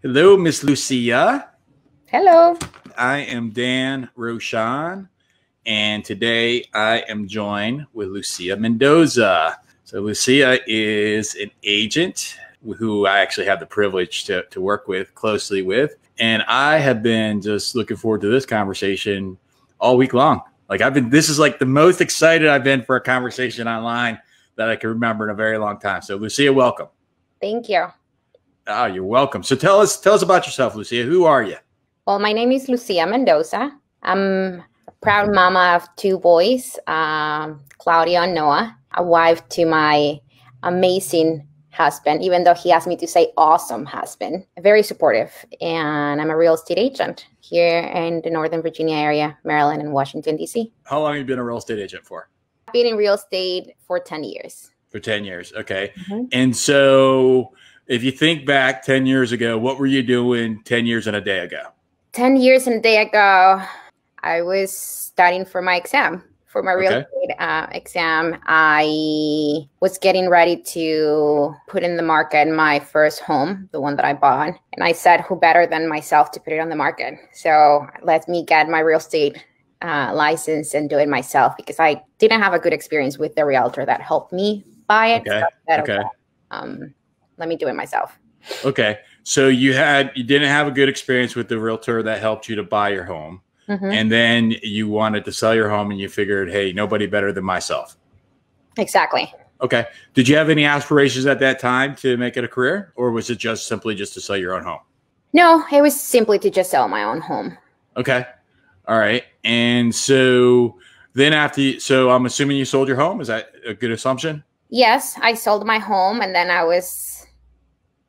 Hello, Miss Lucia. Hello. I am Dan Rochon, and today I am joined with Lucia Mendoza. So Lucia is an agent who I actually have the privilege to work with closely with. And I have been just looking forward to this conversation all week long. This is like the most excited I've been for a conversation online that I can remember in a very long time. So Lucia, welcome. Thank you. Oh, you're welcome. So tell us about yourself, Lucia. Who are you? Well, my name is Lucia Mendoza. I'm a proud mama of two boys, Claudia and Noah, a wife to my amazing husband, even though he asked me to say awesome husband, very supportive. And I'm a real estate agent here in the Northern Virginia area, Maryland and Washington, D.C. How long have you been a real estate agent for? I've been in real estate for 10 years. For 10 years. Okay. Mm-hmm. And so if you think back 10 years ago, what were you doing 10 years and a day ago? 10 years and a day ago, I was studying for my exam, for my real estate exam. I was getting ready to put in the market my first home, the one that I bought. And I said, who better than myself to put it on the market? So let me get my real estate license and do it myself, because I didn't have a good experience with the realtor that helped me buy it. Okay. So let me do it myself. Okay. So you didn't have a good experience with the realtor that helped you to buy your home. Mm-hmm. And then you wanted to sell your home and you figured, hey, nobody better than myself. Exactly. Okay. Did you have any aspirations at that time to make it a career, or was it just simply to sell your own home? No, it was simply to just sell my own home. Okay. All right. And so then so I'm assuming you sold your home. Is that a good assumption? Yes, I sold my home and then I was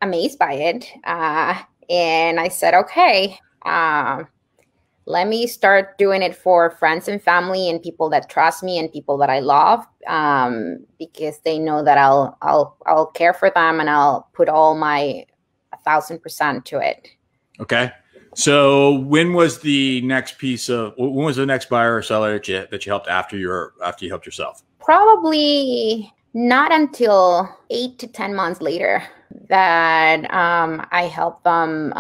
amazed by it. And I said, okay, let me start doing it for friends and family and people that trust me and people that I love, because they know that I'll care for them and I'll put all my 1,000% to it. Okay. So when was the next buyer or seller that you helped after you helped yourself? Probably not until 8 to 10 months later that I helped them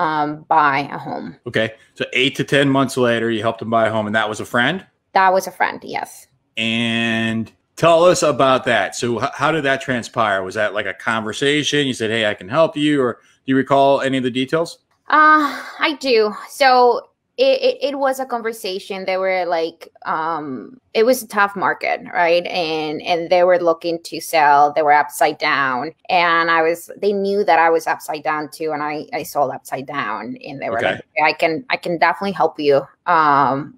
buy a home. Okay. So 8 to 10 months later, you helped them buy a home, and that was a friend? That was a friend, yes. And tell us about that. So how did that transpire? Was that like a conversation? You said, hey, I can help you, or do you recall any of the details? I do. So it was a conversation. They were like, it was a tough market, right? And they were looking to sell. They were upside down, and they knew that I was upside down too. And I sold upside down, and they were like, I can definitely help you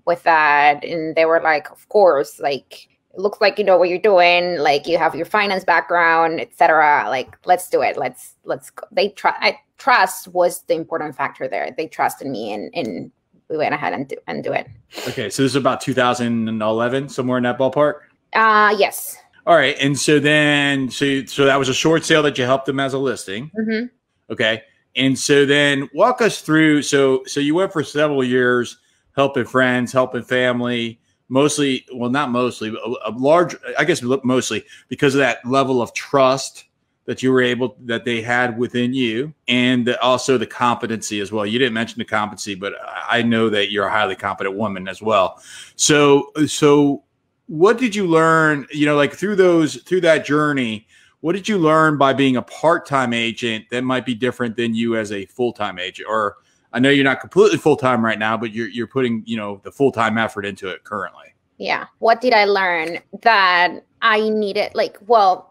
with that. And they were like, of course, like, it looks like you know what you're doing, like you have your finance background, etc. Like, let's do it. Let's go. Trust was the important factor there. They trusted me, and we went ahead and do it. Okay, so this is about 2011, somewhere in that ballpark? Yes. All right, and so then, so that was a short sale that you helped them as a listing. Mm-hmm. Okay, and so then walk us through. So you went for several years helping friends, helping family. Mostly, well, not mostly, mostly because of that level of trust that they had within you, and also the competency as well. You didn't mention the competency, but I know that you're a highly competent woman as well. So what did you learn, like through that journey? What did you learn by being a part-time agent that might be different than you as a full-time agent? Or I know you're not completely full-time right now, but you're putting, the full-time effort into it currently. Yeah. What did I learn? That I needed,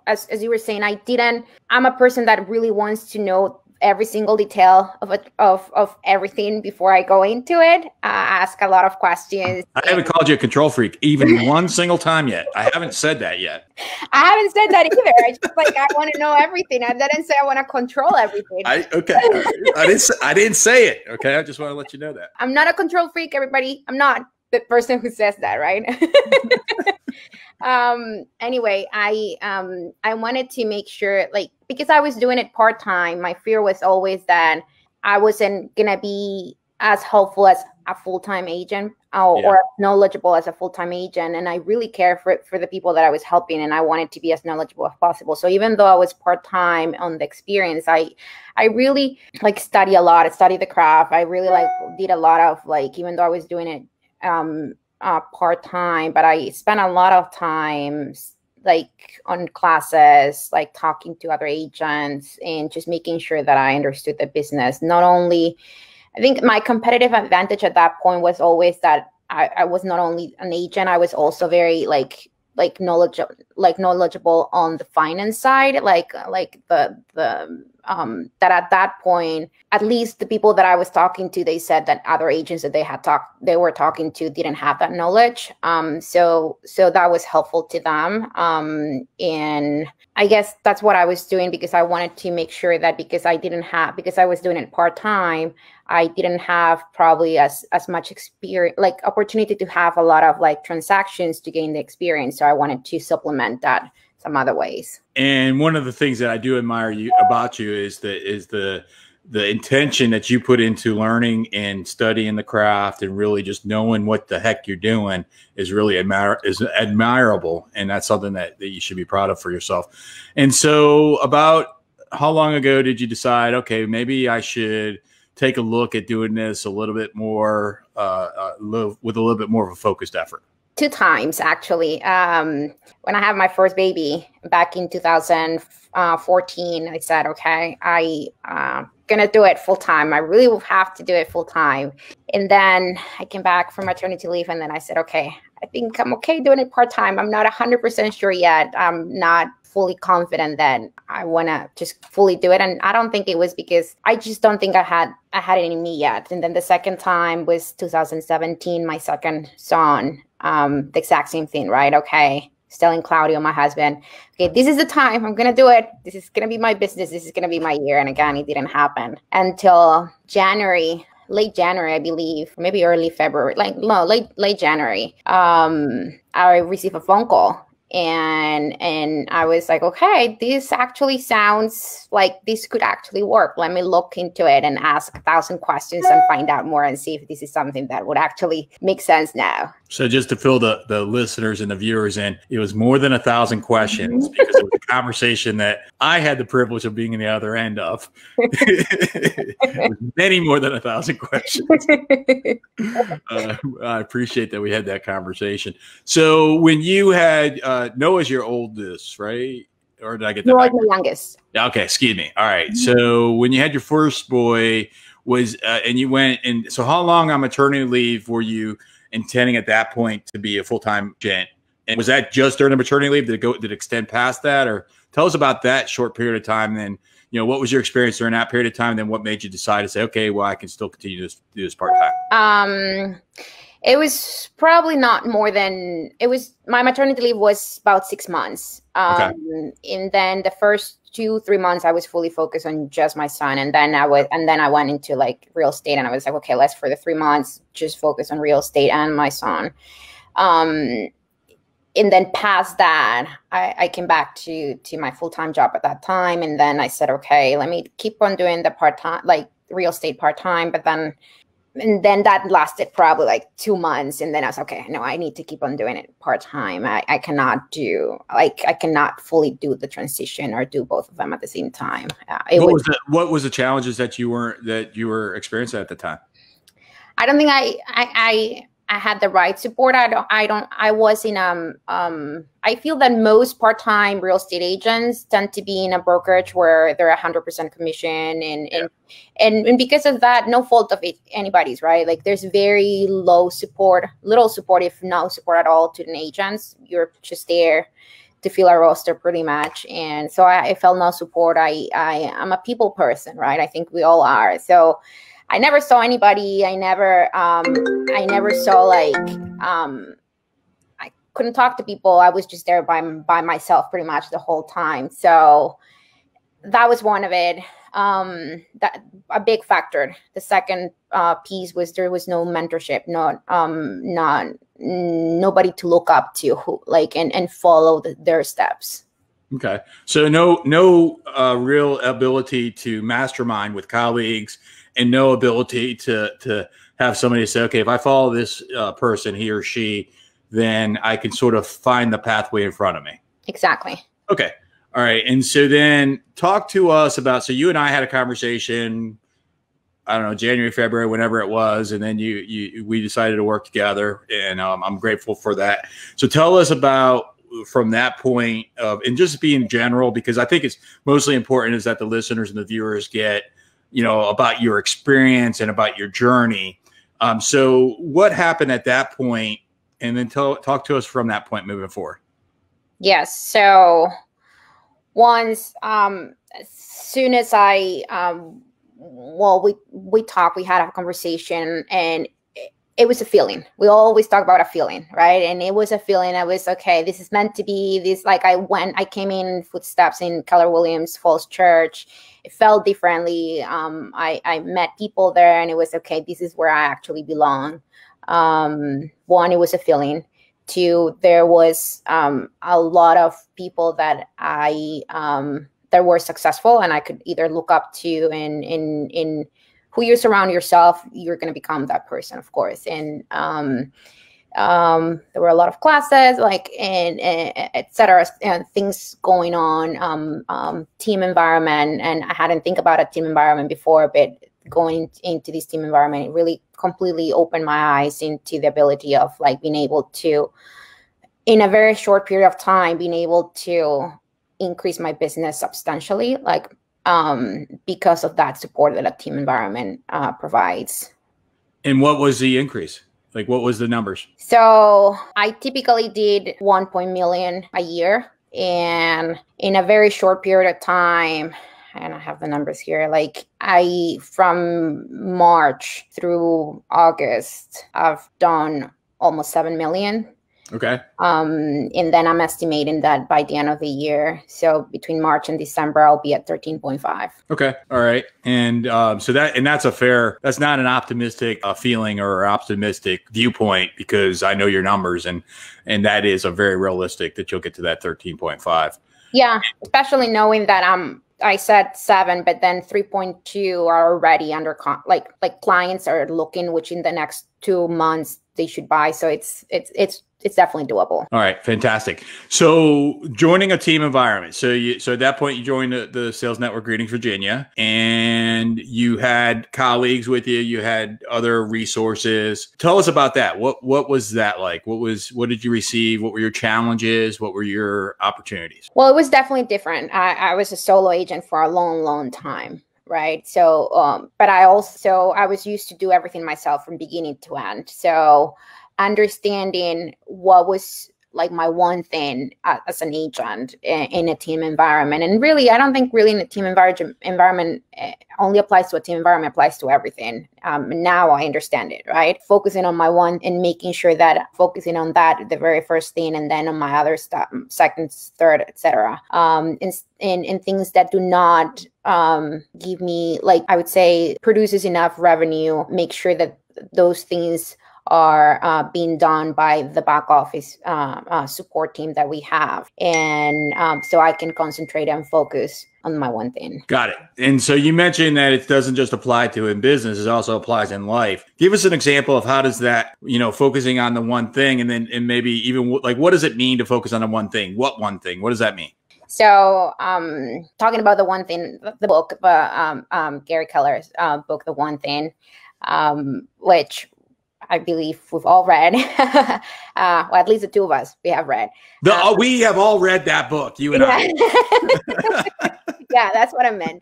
as you were saying, I'm a person that really wants to know every single detail of everything before I go into it. Ask a lot of questions. I haven't called you a control freak even one single time yet. I haven't said that yet. I haven't said that either. I just I want to know everything. I didn't say I want to control everything. I didn't say it. Okay. I just want to let you know that. I'm not a control freak, everybody. I'm not the person who says that, right? Anyway, I wanted to make sure, because I was doing it part-time, my fear was always that I wasn't going to be as helpful as a full-time agent Yeah. or knowledgeable as a full-time agent. And I really care for the people that I was helping, and I wanted to be as knowledgeable as possible. So even though I was part-time on the experience, I really like study a lot. I studied the craft. I really like did a lot of like, even though I was doing it part-time, but I spent a lot of time like on classes, like talking to other agents and just making sure that I understood the business. Not only, I think my competitive advantage at that point was always that I was not only an agent, I was also very knowledgeable on the finance side, like that at that point, at least the people that I was talking to, they said that other agents that they were talking to didn't have that knowledge. So that was helpful to them. And I guess that's what I was doing, because I wanted to make sure that because I was doing it part-time, I didn't have probably as much experience, like opportunity to have a lot of like transactions to gain the experience. So I wanted to supplement that some other ways. And one of the things that I do admire about you is the intention that you put into learning and studying the craft, and really just knowing what the heck you're doing is really admirable. And that's something that you should be proud of for yourself. And so about how long ago did you decide, okay, maybe I should take a look at doing this a little bit more, with a little bit more of a focused effort? 2 times, actually. When I had my first baby back in 2014, I said, okay, I'm going to do it full time. I really will have to do it full time. And then I came back from maternity leave, and then I said, okay, I think I'm okay doing it part time. I'm not 100% sure yet. I'm not fully confident that I want to just fully do it. And I don't think it was because I just don't think I had it in me yet. And then the second time was 2017, my second son. The exact same thing, right? Okay, telling Claudio, my husband, okay, this is the time, I'm gonna do it. This is gonna be my business. This is gonna be my year. And again, it didn't happen until January, late January, I believe, maybe early February, late January. I received a phone call. And I was like, okay, this actually sounds like this could actually work. Let me look into it and ask 1,000 questions and find out more and see if this is something that would actually make sense now. So just to fill the listeners and the viewers in, it was more than 1,000 questions, because it was a conversation that I had the privilege of being in the other end of. Many more than 1,000 questions. I appreciate that we had that conversation. So when you had Noah's your oldest, right? Or did I get that? Noah's my youngest. Okay, excuse me. All right. So when you had your first boy, and you went, and so how long on maternity leave were you intending at that point to be a full-time agent? And was that just during the maternity leave? Did it extend past that? Or tell us about that short period of time. Then, what was your experience during that period of time? Then what made you decide to say, okay, well, I can still continue to do this part-time? It was probably not more than, my maternity leave was about 6 months. Okay. And then the first 2-3 months I was fully focused on just my son. And then I went into like real estate, and I was like, okay, let's for the 3 months just focus on real estate and my son. And then past that, I came back to my full-time job at that time. And then I said, okay, let me keep on doing the part-time, like real estate part-time. And then that lasted probably like 2 months. And then I was okay, no, I need to keep on doing it part-time. I cannot fully do the transition or do both of them at the same time. What was the challenges that you were experiencing at the time? I don't think I had the right support. I was in I feel that most part-time real estate agents tend to be in a brokerage where they're 100% commission, and because of that, no fault of anybody's, right? Like there's very little support, if no support at all to the agents. You're just there to fill a roster pretty much. And so I felt no support. I'm a people person, right? I think we all are. So I never saw anybody. I never saw I couldn't talk to people. I was just there by myself pretty much the whole time. So that was one of it. That a big factor. The second piece was there was no mentorship, nobody to look up to and follow their steps. Okay. So no real ability to mastermind with colleagues and no ability to have somebody say, okay, if I follow this person, he or she, then I can sort of find the pathway in front of me. Exactly. Okay. All right. And so then talk to us about, so you and I had a conversation, I don't know, January, February, whenever it was. And then we decided to work together, and I'm grateful for that. So tell us about from that point of, and just be in general, because I think it's mostly important is that the listeners and the viewers get, about your experience and about your journey. So what happened at that point? And then talk to us from that point moving forward. Yes. So once, as soon as I, we talked, we had a conversation, and it was a feeling. We always talk about a feeling, right? And it was a feeling. I was, okay, this is meant to be this. Like I came in footsteps in Keller Williams Falls Church. It felt differently. I met people there, and it was, okay, this is where I actually belong. One, it was a feeling. Two, there was a lot of people that that were successful, and I could either look up to, and in who you surround yourself, you're going to become that person, of course. And there were a lot of classes, and et cetera, and things going on, team environment. And I hadn't think about a team environment before, but going into this team environment, it really completely opened my eyes into the ability of being able to, in a very short period of time, being able to increase my business substantially, because of that support that a team environment provides. And what was the increase? What was the numbers? So I typically did 1 million a year, and in a very short period of time, and I have the numbers here, from March through August, I've done almost 7 million. Okay. And then I'm estimating that by the end of the year, so between March and December, I'll be at 13.5. Okay. All right. And that's not an optimistic feeling or optimistic viewpoint, because I know your numbers, and that is a very realistic that you'll get to that 13.5. Yeah. Especially knowing that I said 7, but then 3.2 are already under clients are looking, which in the next 2 months they should buy. So it's definitely doable. All right, fantastic. So joining a team environment. So at that point you joined the Sales Network Greetings Virginia, and you had colleagues with you. You had other resources. Tell us about that. What was that like? What did you receive? What were your challenges? What were your opportunities? Well, it was definitely different. I was a solo agent for a long, long time. Right. So, but I was used to do everything myself from beginning to end. So understanding what was my one thing as an agent in a team environment. And really, I don't think really in a team environment only applies to a team environment, applies to everything. Now I understand it, right? Focusing on my one and making sure that focusing on that, the very first thing, and then on my other stuff, second, third, etc. In things that do not give me, I would say, produces enough revenue, make sure that those things are being done by the back office support team that we have. And so I can concentrate and focus on my one thing. Got it. And so you mentioned that it doesn't just apply to in business, it also applies in life. Give us an example of how does that, focusing on the one thing, and maybe even what does it mean to focus on the one thing? What one thing? What does that mean? So talking about the one thing, the book, Gary Keller's book, The One Thing, which I believe we've all read. Well, at least the two of us, we have read. We have all read that book, you and I. Yeah, that's what I meant.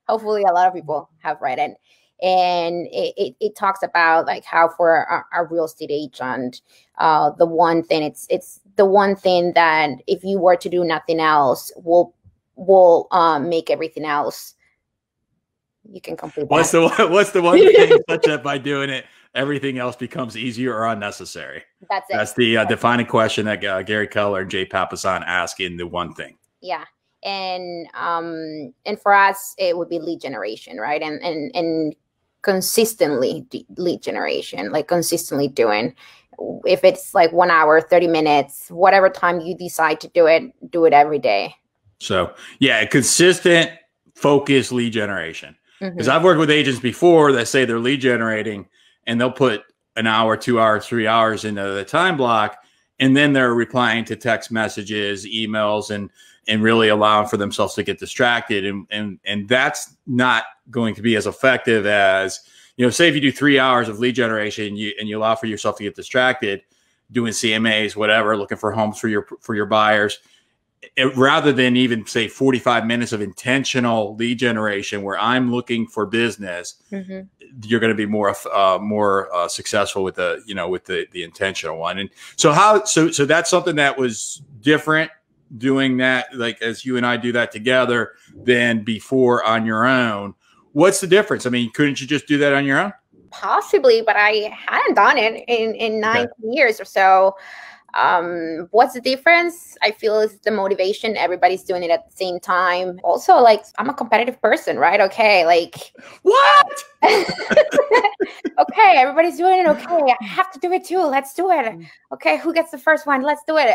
Hopefully a lot of people have read it. And it talks about how for a real estate agent, the one thing, it's the one thing that if you were to do nothing else, will make everything else. You can complete that. What's the one thing such that by doing it, everything else becomes easier or unnecessary? That's it. That's the defining question that Gary Keller and Jay Papasan ask in The One Thing. Yeah. And for us, it would be lead generation, right? And consistently lead generation, consistently doing, if it's 1 hour, 30 minutes, whatever time you decide to do it every day. So yeah, consistent focused lead generation. Because Mm-hmm. I've worked with agents before that say they're lead generating and they'll put an hour, 2 hours, 3 hours into the time block, and then they're replying to text messages, emails, and really allowing for themselves to get distracted. And that's not going to be as effective as, say if you do 3 hours of lead generation and you allow for yourself to get distracted doing CMAs, whatever, looking for homes for your buyers, rather than even say 45 minutes of intentional lead generation where I'm looking for business, Mm-hmm. you're going to be more successful with the intentional one. And so that's something that was different doing that, like as you and I do that together, than before on your own. What's the difference? I mean, couldn't you just do that on your own? Possibly, but I hadn't done it in 19 years or so. What's the difference? I feel is the motivation. Everybody's doing it at the same time. Also, like, I'm a competitive person, right? Okay, like what? Okay, everybody's doing it. Okay, I have to do it too. Let's do it. Okay, who gets the first one? Let's do it.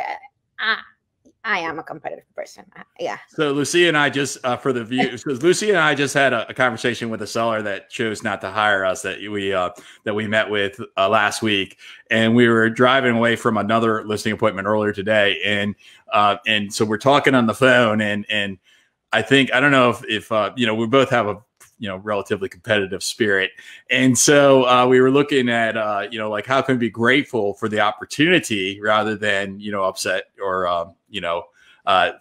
I am a competitive person. Yeah. So Lucia and I just, for the viewers, because Lucia and I just had a conversation with a seller that chose not to hire us that we met with last week, and we were driving away from another listing appointment earlier today, and so we're talking on the phone, and I don't know if we both have a relatively competitive spirit, and so we were looking at like how can we be grateful for the opportunity rather than upset or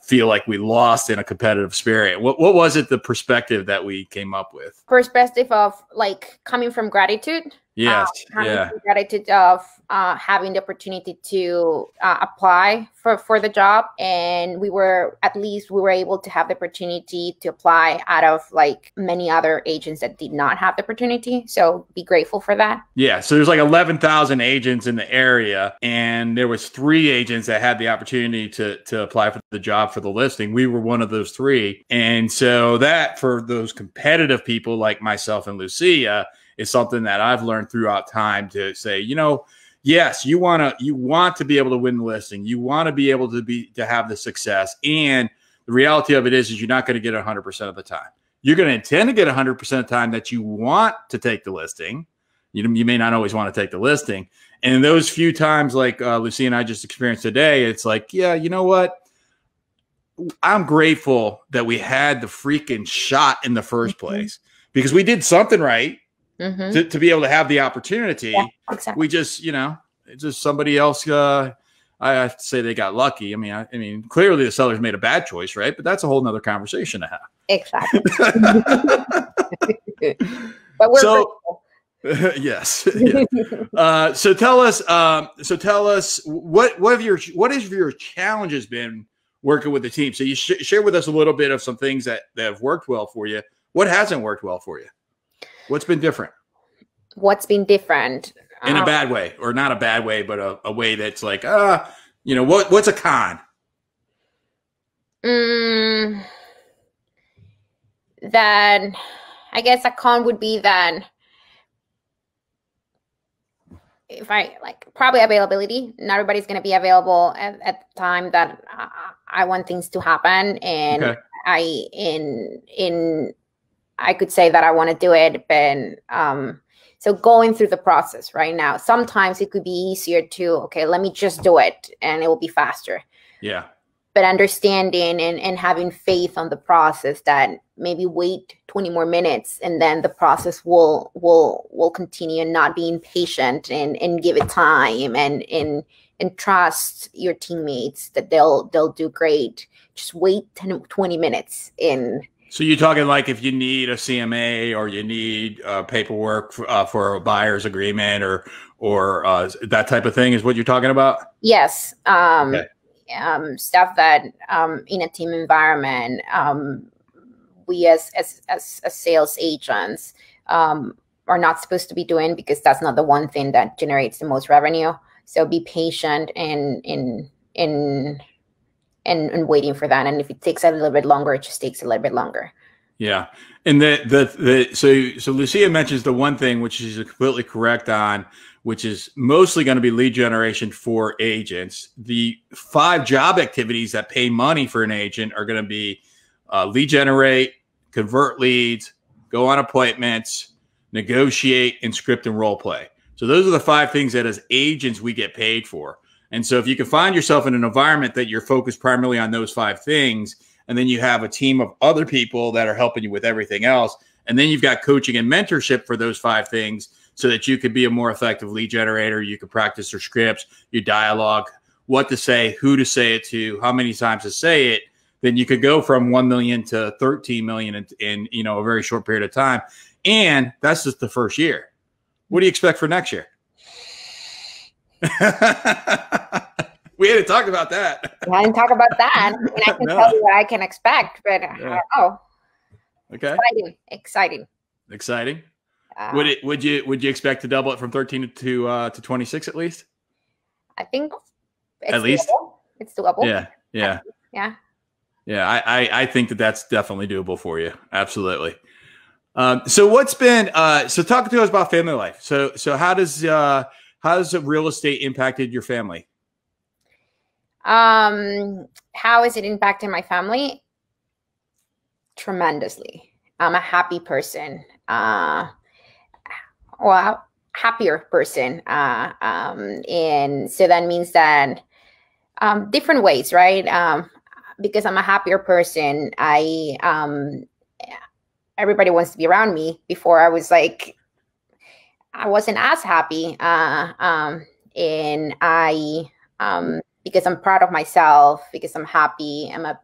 feel like we lost in a competitive spirit. What was it, the perspective that we came up with? Perspective of like coming from gratitude. Yes. Gratitude of having the opportunity to apply for the job, and we were able to have the opportunity to apply out of like many other agents that did not have the opportunity. So be grateful for that. Yeah. So there's like 11,000 agents in the area, and there was 3 agents that had the opportunity to apply for the job for the listing. We were one of those 3, and so that for those competitive people like myself and Lucia is something that I've learned throughout time to say, yes, you want to be able to win the listing. You want to be able to have the success. And the reality of it is you're not going to get 100% of the time. You're going to intend to get 100% of the time that you want to take the listing. You may not always want to take the listing. And in those few times, like Lucia and I just experienced today, it's like, yeah, you know what? I'm grateful that we had the freaking shot in the first place because we did something right. Mm-hmm. To be able to have the opportunity. Yeah, exactly. We just, it's just somebody else. I have to say they got lucky. I mean, clearly the sellers made a bad choice, right? But that's a whole nother conversation to have. Exactly. But we're yes. Yeah. So tell us. What have your challenges been working with the team? So you share with us a little bit of some things that have worked well for you. What hasn't worked well for you? What's been different? What's been different? In a bad way, or not a bad way, but a way that's like, what's a con? That I guess a con would be that if I probably availability, not everybody's going to be available at the time that I want things to happen. And okay. I could say that I want to do it, but so going through the process right now, sometimes it could be easier to, okay, let me just do it and it will be faster. Yeah. But understanding and having faith on the process that maybe wait 20 more minutes and then the process will continue, and not being patient and give it time and trust your teammates that they'll do great. Just wait 20 minutes in. So you're talking like if you need a CMA or you need paperwork for a buyer's agreement or that type of thing is what you're talking about? Yes. Okay. Stuff that in a team environment, we as sales agents are not supposed to be doing, because that's not the one thing that generates the most revenue. So be patient and waiting for that. And if it takes a little bit longer, it just takes a little bit longer. Yeah. And so Lucia mentions the one thing, which she's completely correct on, which is mostly going to be lead generation for agents. The 5 job activities that pay money for an agent are going to be lead generate, convert leads, go on appointments, negotiate, and script and role play. So those are the 5 things that as agents we get paid for. And so if you can find yourself in an environment that you're focused primarily on those 5 things, and then you have a team of other people that are helping you with everything else, and then you've got coaching and mentorship for those 5 things so that you could be a more effective lead generator. You could practice your scripts, your dialogue, what to say, who to say it to, how many times to say it. Then you could go from 1 million to 13 million in a very short period of time. And that's just the first year. What do you expect for next year? We hadn't talked about that. I didn't talk about that. And I can tell you what I can expect, but I don't know. Okay. Exciting. Would you expect to double it from 13 to 26 at least? I think it's at least doable. It's doable. Yeah. I think that's definitely doable for you. Absolutely. So what's been so talk to us about family life. So how does the real estate impacted your family? How has it impacted my family? Tremendously. I'm a happy person. Happier person. And so that means that different ways, right? Because I'm a happier person, everybody wants to be around me. Before I wasn't as happy. And because I'm proud of myself, because I'm happy, I'm a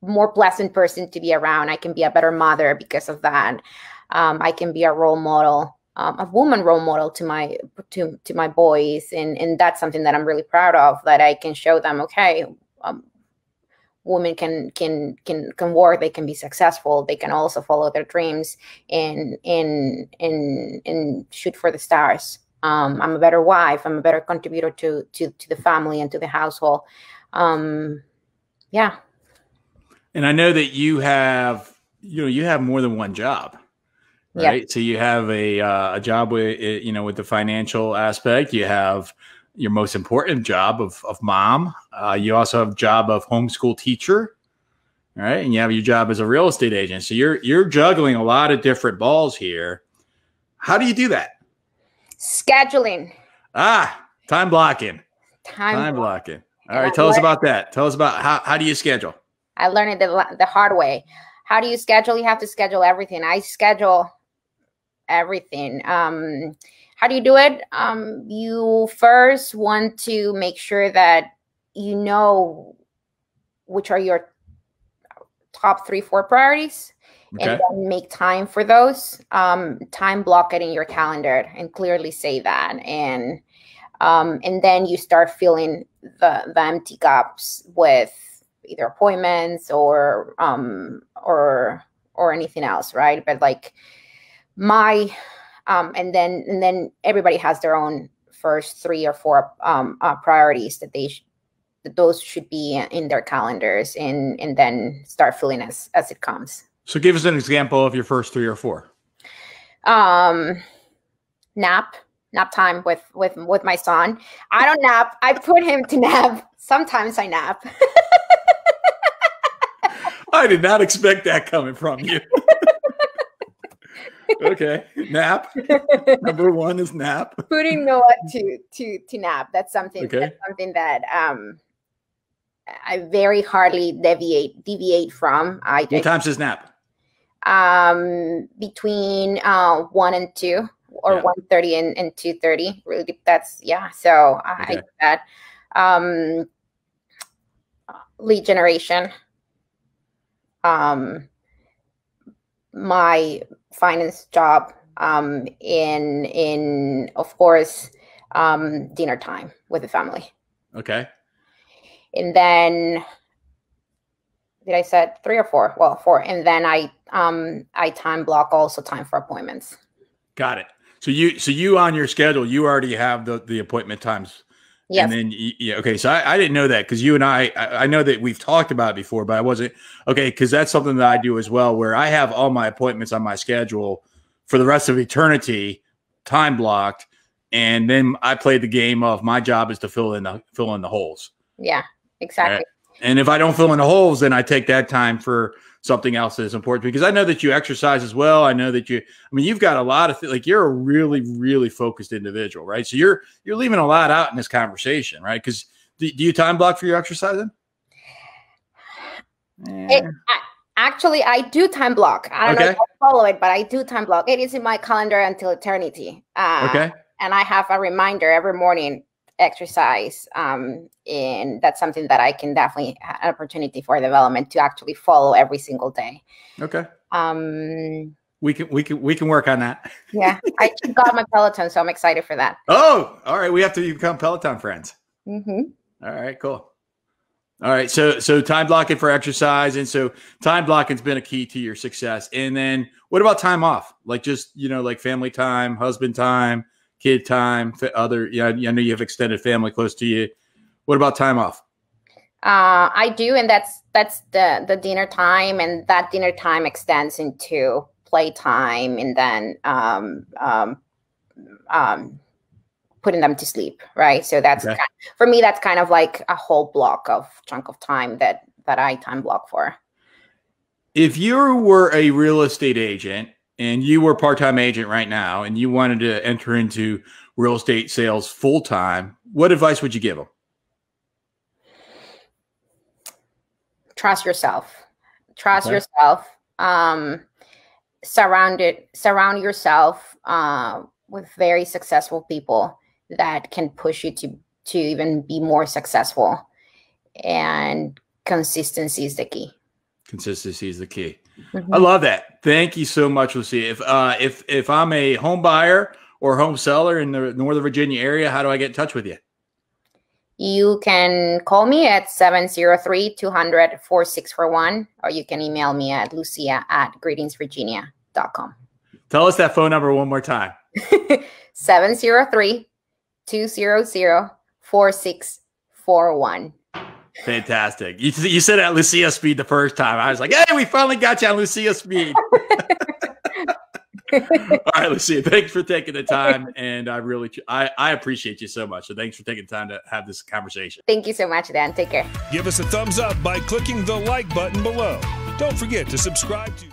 more pleasant person to be around. I can be a better mother because of that. I can be a role model, a woman role model to my boys. And that's something that I'm really proud of, that I can show them, okay, women can work, they can be successful, they can also follow their dreams and shoot for the stars. I'm a better wife, I'm a better contributor to the family and to the household. Yeah. And I know that you have more than one job, right? Yeah. So you have a job with the financial aspect. You have your most important job of mom. You also have a job of homeschool teacher, right? And you have your job as a real estate agent. So you're juggling a lot of different balls here. How do you do that? Scheduling. Time blocking. Time blocking. All right, tell us about that. Tell us about how do you schedule? I learned it the hard way. How do you schedule? You have to schedule everything. I schedule everything. How do you do it? You first want to make sure that you know which are your top 3-4 priorities, okay, and then make time for those. Time block it in your calendar and clearly say that. And then you start filling the empty gaps with either appointments or anything else, right? But like and then everybody has their own first 3 or 4 priorities that those should be in their calendars, and then start filling as it comes. So give us an example of your first 3 or 4. Nap time with my son. I don't nap. I put him to nap. Sometimes I nap. I did not expect that coming from you. Okay, nap. Number 1 is nap. Putting Noah to nap. That's something. Okay. That's something that I very hardly deviate from. What time is nap? Between 1 and 2, or 1:30 and 2:30. Really, that's So I do that. Lead generation. My finance job, in of course, dinner time with the family. Okay. And then, did I said 3 or 4? Well, 4. And then I time block also time for appointments. Got it. So you on your schedule, you already have the appointment times. Yes. And then, okay. So I didn't know that, because you and I know that we've talked about it before, but I wasn't, okay, because that's something that I do as well, where I have all my appointments on my schedule for the rest of eternity, time blocked, and then I play the game of my job is to fill in the holes. Yeah, exactly. And if I don't fill in the holes, then I take that time for something else that is important, because I know that you exercise as well. I know that you've got a lot of like, you're a really, really focused individual, right? So you're leaving a lot out in this conversation, right? Because do you time block for your exercising? Actually, I do time block. I don't know if I follow it, but I do time block. It is in my calendar until eternity. And I have a reminder every morning, exercise. And that's something that I can definitely have an opportunity for development to actually follow every single day. Okay. We can work on that. Yeah. I just got my Peloton, so I'm excited for that. Oh, all right. We have to become Peloton friends. Mm-hmm. All right, cool. All right. So time blocking for exercise. And so time blocking has been a key to your success. And then what about time off? Like just, like family time, husband time, kid time, other, I know you have extended family close to you. What about time off? I do. And that's the dinner time, and that dinner time extends into playtime, and then, putting them to sleep, right? So that's for me, that's kind of like a whole chunk of time that I time block for. If you were a real estate agent and you were a part-time agent right now and you wanted to enter into real estate sales full-time, what advice would you give them? Trust yourself. Trust yourself. Surround yourself with very successful people that can push you to even be more successful. And consistency is the key. Consistency is the key. Mm-hmm. I love that. Thank you so much, Lucia. If I'm a home buyer or home seller in the Northern Virginia area, how do I get in touch with you? You can call me at 703-200-4641, or you can email me at lucia@greetingsvirginia.com. Tell us that phone number one more time. 703-200-4641. Fantastic. You said at Lucia speed the first time. I was like, hey, we finally got you on Lucia speed. All right, Lucia, thanks for taking the time. And I appreciate you so much. So thanks for taking the time to have this conversation. Thank you so much, Dan. Take care. Give us a thumbs up by clicking the like button below. Don't forget to subscribe to